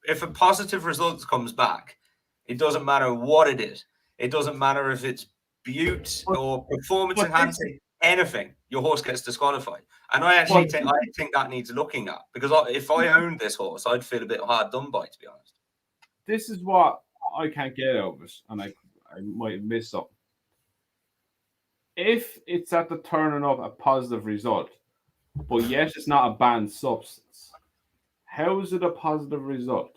if a positive result comes back, it doesn't matter what it is. It doesn't matter if it's beaut or performance enhancing, anything. Your horse gets disqualified. And I actually think that needs looking at, because if I owned this horse, I'd feel a bit hard done by, to be honest. This is what I can't get out of it, and I might have missed something. If it's at the turning up a positive result, but yet it's not a banned substance, how is it a positive result?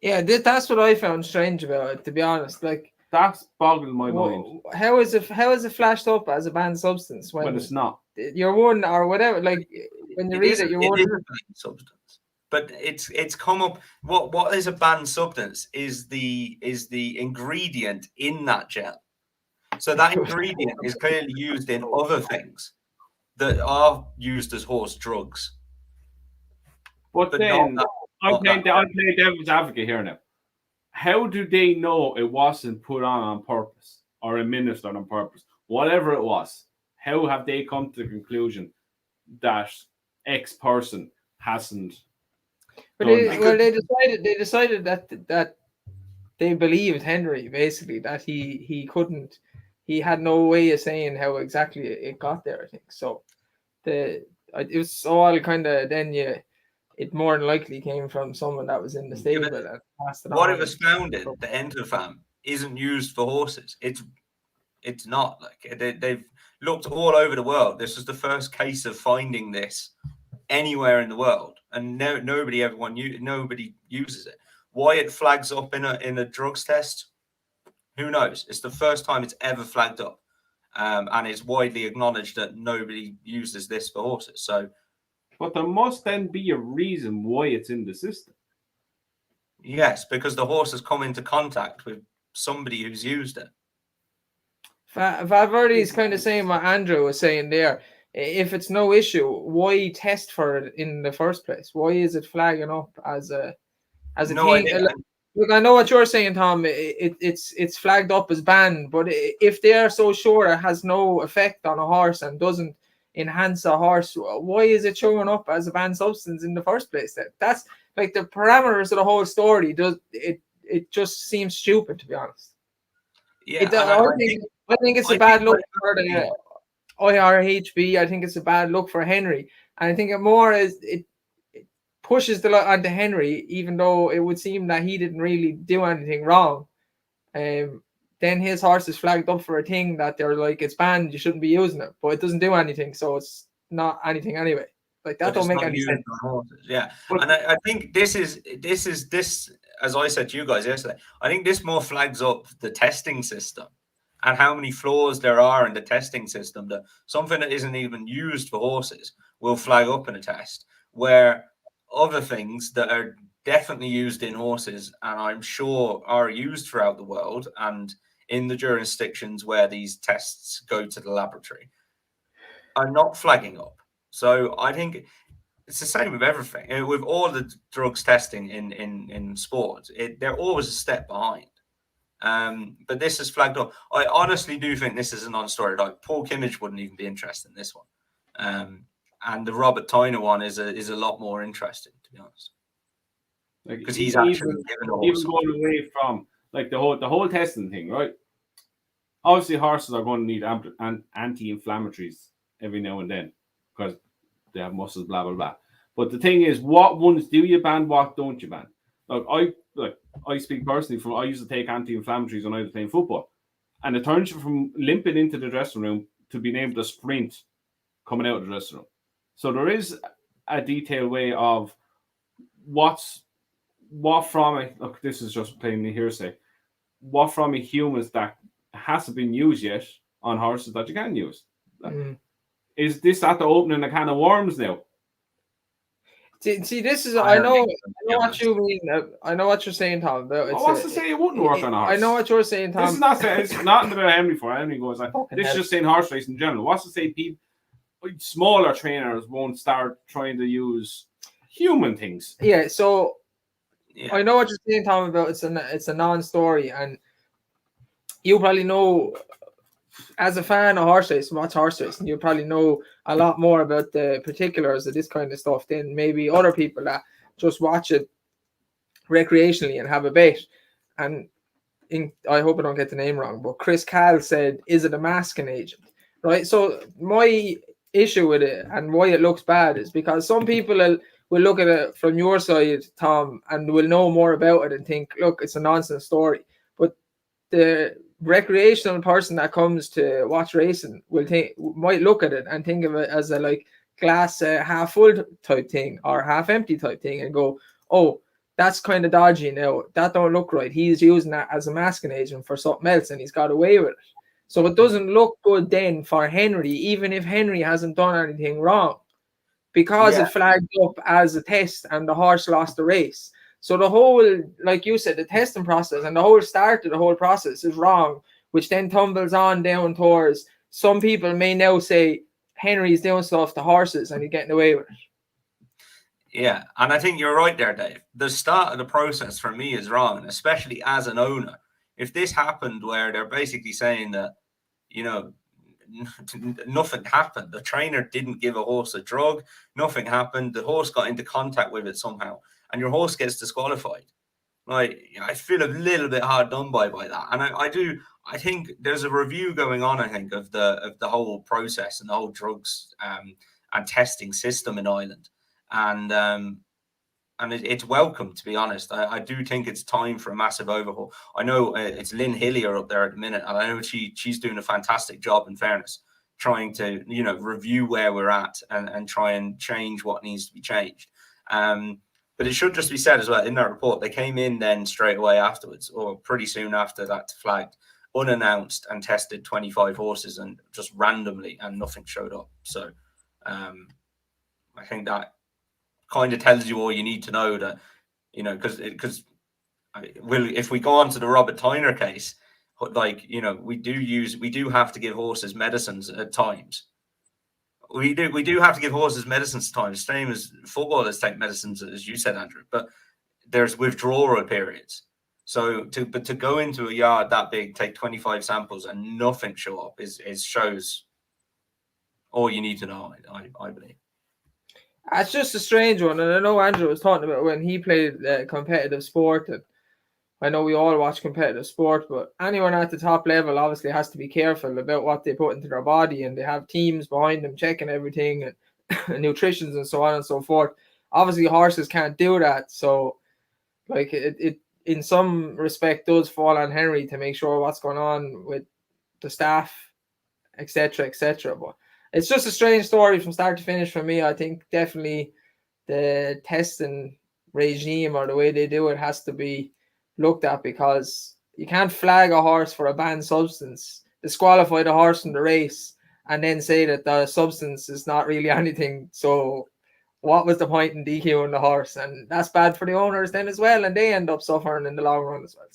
Yeah, that's what I found strange about it, to be honest. Like, that's boggled my mind. How is it flashed up as a banned substance when it's not? You're one or whatever. Like when you read it, you're one. It is a banned substance, but it's come up. What is a banned substance is the ingredient in that gel. So that ingredient is clearly used in other things that are used as horse drugs. But then I'm playing devil's advocate here now. How do they know it wasn't put on purpose or administered on purpose? Whatever it was, how have they come to the conclusion that X person hasn't? But they decided that they believed Henry, basically, that he couldn't. He had no way of saying how exactly it got there, I think. So it was all kind of then it more than likely came from someone that was in the stable and passed it on. What it was founded, the Enterfam, isn't used for horses. It's not. Like they've looked all over the world. This was the first case of finding this anywhere in the world, and nobody uses it. Why it flags up in a drugs test? Who knows? It's the first time it's ever flagged up, and it's widely acknowledged that nobody uses this for horses. So, but there must then be a reason why it's in the system. Yes, because the horse has come into contact with somebody who's used it. Valverde is kind of saying what Andrew was saying there. If it's no issue, why test for it in the first place? Why is it flagging up as a thing? Look, I know what you're saying, Tom. It's flagged up as banned, but if they are so sure it has no effect on a horse and doesn't enhance a horse, why is it showing up as a banned substance in the first place? That's like the parameters of the whole story. It just seems stupid, to be honest. Yeah, I think it's a bad look for the IRHB. I think it's a bad look for Henry, and I think it pushes the lot onto Henry, even though it would seem that he didn't really do anything wrong. Then his horse is flagged up for a thing that they're like, it's banned, you shouldn't be using it, but it doesn't do anything, so it's not anything anyway. Like that don't make any sense. Yeah, and I think this is as I said to you guys yesterday. I think this more flags up the testing system and how many flaws there are in the testing system. That something that isn't even used for horses will flag up in a test, where other things that are definitely used in horses and I'm sure are used throughout the world and in the jurisdictions where these tests go to the laboratory are not flagging up. So I think it's the same with everything. With all the drugs testing in sports, they're always a step behind. But this is flagged up. I honestly do think this is a non-story. Like Paul Kimmage wouldn't even be interested in this one. And the Robert Tyner one is a lot more interesting, to be honest, because he's actually even going away from like the whole testing thing, right? Obviously, horses are going to need anti-inflammatories every now and then because they have muscles, blah blah blah. But the thing is, what ones do you ban? What don't you ban? I speak personally from. I used to take anti-inflammatories when I was playing football, and it turns you from limping into the dressing room to being able to sprint coming out of the dressing room. So there is a detailed way of what from a look. This is just plain hearsay. What from a humans that hasn't been used yet on horses that you can use. Is this at the opening a can of worms now? See, this is I know what you mean. I know what you're saying, Tom. What's to say it wouldn't work on a horse? I know what you're saying, Tom. This is not saying it's nothing about Henry for Henry goes like this is just saying horse racing in general. What's to say people smaller trainers won't start trying to use human things? Yeah, so I know what you're saying, Tom, about it's a non-story, and you probably know as a fan of horse racing, watch horse racing, you probably know a lot more about the particulars of this kind of stuff than maybe other people that just watch it recreationally and have a bet. And I hope I don't get the name wrong, but Chris Cal said, is it a masking agent? Right. So my issue with it and why it looks bad is because some people will look at it from your side, Tom, and will know more about it and think, look, it's a nonsense story. But the recreational person that comes to watch racing might look at it and think of it as a like glass half full type thing or half empty type thing and go, oh, that's kind of dodgy now. That don't look right. He's using that as a masking agent for something else and he's got away with it. So it doesn't look good then for Henry, even if Henry hasn't done anything wrong, because it flagged up as a test and the horse lost the race. So the whole, like you said, the testing process and the whole start of the whole process is wrong, which then tumbles on down towards some people may now say Henry's doing stuff to horses and he's getting away with it. Yeah, and I think you're right there, Dave. The start of the process for me is wrong, especially as an owner. If this happened where they're basically saying that, you know, nothing happened, the trainer didn't give a horse a drug, nothing happened, the horse got into contact with it somehow, and your horse gets disqualified. Like, I feel a little bit hard done by that. And I think there's a review going on, I think, of the whole process and the whole drugs and testing system in Ireland. And it's welcome, to be honest. I do think it's time for a massive overhaul. I know it's Lynn Hillier up there at the minute, and I know she's doing a fantastic job, in fairness, trying to, you know, review where we're at and try and change what needs to be changed. But it should just be said as well, in that report, they came in then straight away afterwards, or pretty soon after that, flagged, unannounced, and tested 25 horses and just randomly, and nothing showed up. So I think that kind of tells you all you need to know, that, you know, because if we go on to the Robert Tyner case, like, you know, we do have to give horses medicines at times. We do have to give horses medicines at times, same as footballers take medicines, as you said, Andrew, but there's withdrawal periods. So to go into a yard that big, take 25 samples and nothing show up is shows all you need to know, I believe. It's just a strange one, and I know Andrew was talking about when he played competitive sport, and I know we all watch competitive sport, but anyone at the top level obviously has to be careful about what they put into their body, and they have teams behind them checking everything and, and nutritions and so on and so forth. Obviously, horses can't do that, so like it in some respect does fall on Henry to make sure what's going on with the staff, etc., etc. But it's just a strange story from start to finish for me. I think definitely the testing regime or the way they do it has to be looked at, because you can't flag a horse for a banned substance, disqualify the horse from the race, and then say that the substance is not really anything. So what was the point in DQing the horse? And that's bad for the owners then as well, and they end up suffering in the long run as well.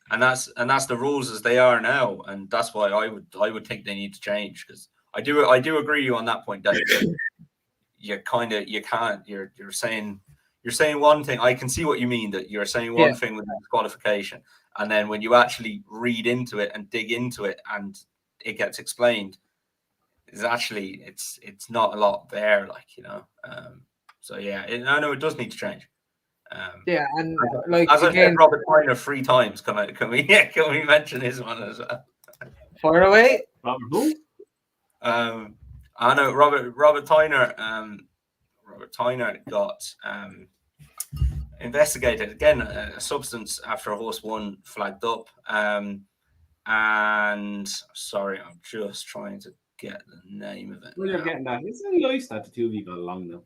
And that's the rules as they are now, and that's why I would think they need to change, because I do agree with you on that point, Dave. You're saying one thing. I can see what you mean, that you're saying one thing with disqualification, and then when you actually read into it and dig into it and it gets explained, is actually it's not a lot there, like, you know. So yeah, I know it does need to change. And like, as I said, Robert Tyner 3 times. Can we mention his one as well? Fire away. Robert who? I know Robert Tyner. Robert Tyner got investigated again, a substance after a horse won, flagged up. And sorry, I'm just trying to get the name of it. Well, you're getting that. It's nice that the two of you got along now.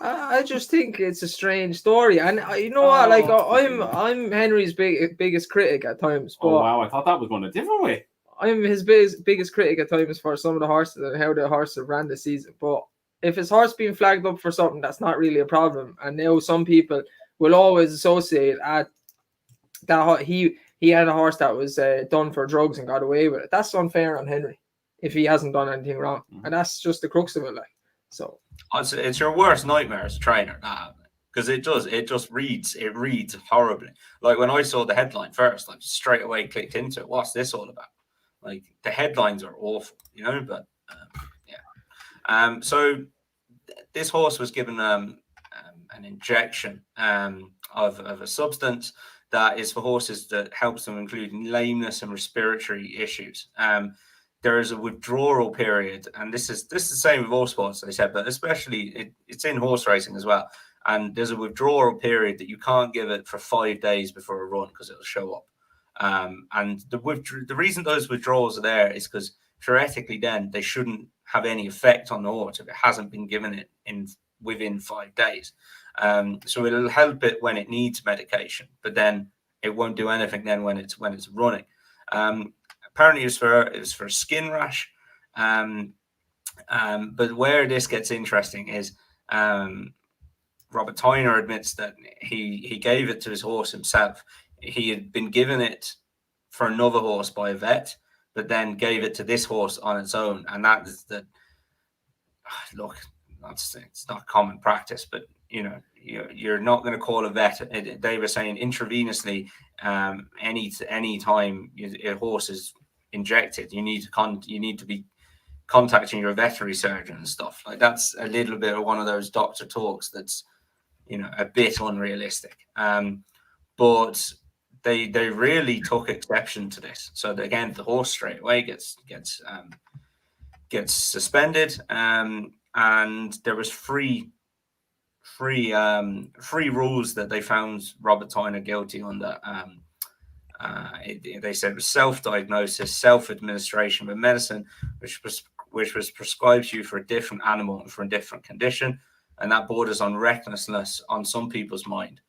I just think it's a strange story, and you know what? Like, I'm Henry's biggest critic at times. But wow, I thought that was going a different way. I'm his biggest critic at times for some of the horses and how the horses ran this season. But if his horse being flagged up for something, that's not really a problem. And now some people will always associate that he had a horse that was done for drugs and got away with it. That's unfair on Henry if he hasn't done anything wrong, and that's just the crux of it. Like, so it's your worst nightmare as a trainer, because it just reads horribly. Like when I saw the headline first, I straight away clicked into it. What's this all about? Like the headlines are awful, you know. But so this horse was given an injection of a substance that is for horses that helps them, including lameness and respiratory issues. There is a withdrawal period, and this is the same with all sports, they said, but especially it's in horse racing as well. And there's a withdrawal period that you can't give it for 5 days before a run because it'll show up. And the reason those withdrawals are there is because theoretically then they shouldn't have any effect on the horse if it hasn't been given it within 5 days. So it'll help it when it needs medication, but then it won't do anything then when it's running. Apparently it was for a skin rash. But where this gets interesting is Robert Tyner admits that he gave it to his horse himself. He had been given it for another horse by a vet, but then gave it to this horse on its own. And that is look, it's not common practice, but you know, you're not going to call a vet. They were saying intravenously, any time a horse is injected, you need to be contacting your veterinary surgeon and stuff. Like that's a little bit of one of those doctor talks that's, you know, a bit unrealistic. But they really took exception to this. So that, again, the horse straight away gets suspended. And there was three rules that they found Robert Tyner guilty under. They said it was self-diagnosis, self-administration of medicine, which was prescribed to you for a different animal and for a different condition, and that borders on recklessness on some people's mind.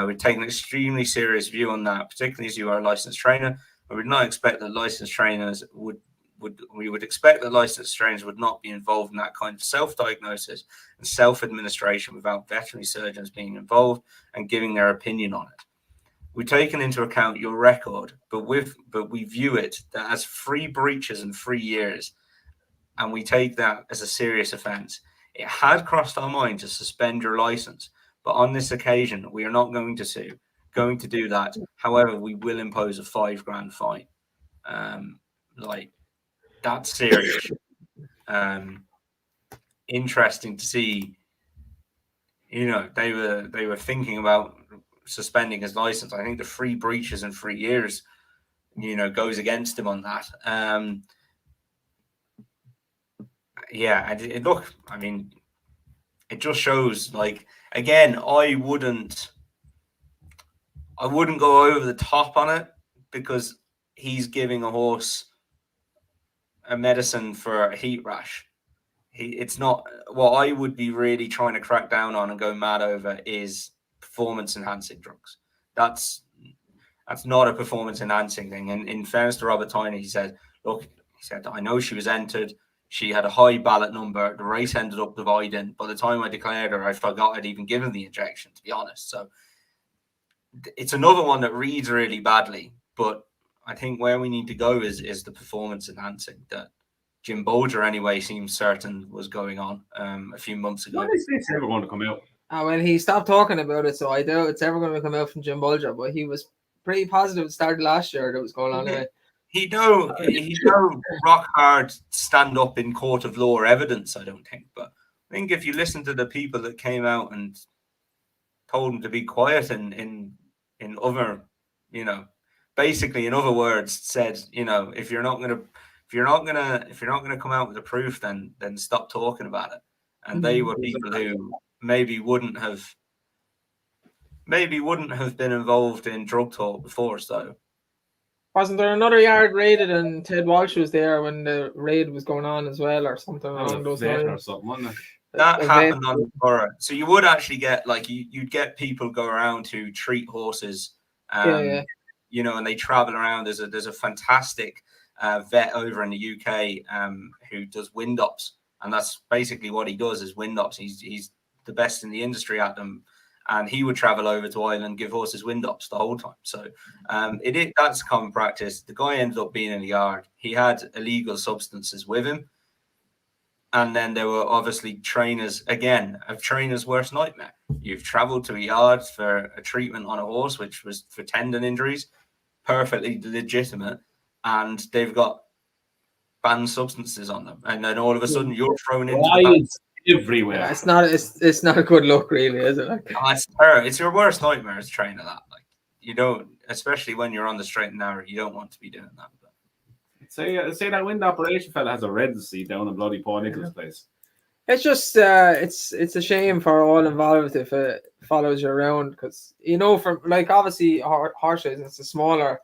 We've taken an extremely serious view on that, particularly as you are a licensed trainer. We would not expect that licensed trainers would not be involved in that kind of self-diagnosis and self-administration without veterinary surgeons being involved and giving their opinion on it. We've taken into account your record, but we view it as 3 breaches in 3 years, and we take that as a serious offence. It had crossed our mind to suspend your licence, but on this occasion, we are not going to do that. However, we will impose a £5,000 fine. That's serious. Interesting to see. You know, they were thinking about suspending his license. I think the 3 breaches in 3 years, you know, goes against him on that. Look, I mean, it just shows, like, again, I wouldn't go over the top on it because he's giving a horse a medicine for a heat rash. It's not what I would be really trying to crack down on and go mad over is performance enhancing drugs. That's not a performance enhancing thing. And in fairness to Robert Tyner, he said, I know she was entered. She had a high ballot number. The race ended up dividing. By the time I declared her, I forgot I'd even given the injection, to be honest. So it's another one that reads really badly. But I think where we need to go is the performance enhancing that Jim Bolger anyway seems certain was going on a few months ago. When is this ever going to come out? Well, he stopped talking about it, so I doubt it's ever going to come out from Jim Bolger. But he was pretty positive at the start of last year that was going on. Anyway. He no rock hard stand up in court of law evidence, I don't think. But I think if you listen to the people that came out and told him to be quiet in other, you know, basically in other words said, you know, if you're not gonna come out with the proof, then stop talking about it. And they were people who maybe wouldn't have been involved in drug talk before. So wasn't there another yard raided and Ted Walsh was there when the raid was going on as well, or something along those lines? Or something, wasn't it? That happened on the borough. So you would actually get you'd get people go around to treat horses, you know, and they travel around. There's a fantastic vet over in the UK who does wind-ups, and that's basically what he does is wind-ups. He's the best in the industry at them, and he would travel over to Ireland and give horses wind-ups the whole time. So that's common practice. The guy ended up being in the yard. He had illegal substances with him, and then there were obviously trainers, again, a trainer's worst nightmare. You've traveled to a yard for a treatment on a horse, which was for tendon injuries, perfectly legitimate. And they've got banned substances on them, and then all of a sudden you're thrown into the Wild everywhere. Yeah, it's not a good look, really, is it? Like, it's your worst nightmare is training that. Like, you don't, especially when you're on the straight and narrow, you don't want to be doing that. Say that wind operation fella has a residency down in bloody Paul Nicholas' place. it's just it's a shame for all involved if it follows you around, because from like obviously horse racing, it's a smaller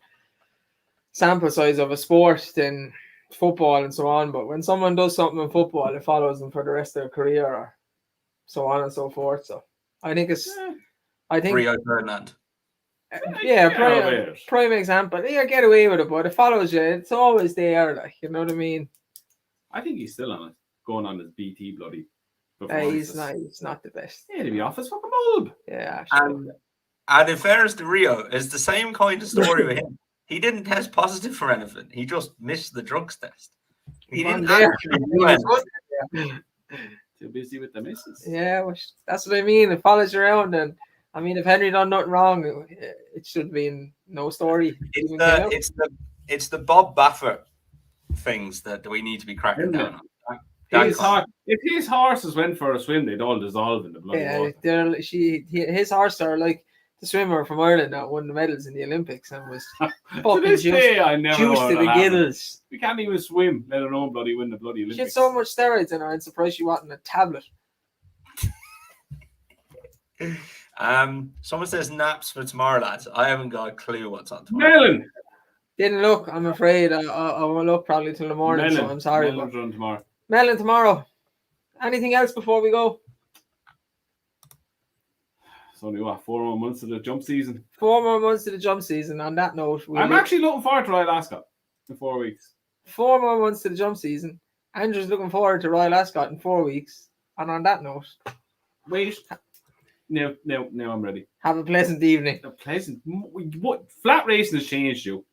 sample size of a sport than football and so on. But when someone does something in football, it follows them for the rest of their career, or so on and so forth. So I think Rio Ferdinand. Prime example. Yeah, get away with it, but it follows you. It's always there, like, you know what I mean. I think he's still on it, going on his BT bloody. He's not the best. Yeah, to be off his fucking bulb. Yeah, actually. And in fairness to Rio, it's the same kind of story with him. He didn't test positive for anything. He just missed the drugs test. He didn't actually do anything. Too busy with the misses. Yeah, that's what I mean. It follows you around, and I mean, if Henry done nothing wrong, it should have been no story. It's the Bob Baffert things that we need to be cracking down on. If his horses went for a swim, they'd all dissolve in the bloody water. His horses are like the swimmer from Ireland that won the medals in the Olympics and was to this day, I never juiced to the gills. We can't even swim, let alone bloody win the bloody Olympics. She had so much steroids in her, I'm surprised she wasn't a tablet. Someone says naps for tomorrow, lads. I haven't got a clue what's on tomorrow. Melon! Didn't look, I'm afraid. I will look probably till the morning, so I'm sorry. Melon's run tomorrow. Melon tomorrow. Anything else before we go? It's only 4 more months to the jump season. 4 more months to the jump season. On that note, I'm actually looking forward to Royal Ascot in 4 weeks. 4 more months to the jump season. Andrew's looking forward to Royal Ascot in 4 weeks. And on that note, wait. Now I'm ready. Have a pleasant evening. What flat racing has changed you.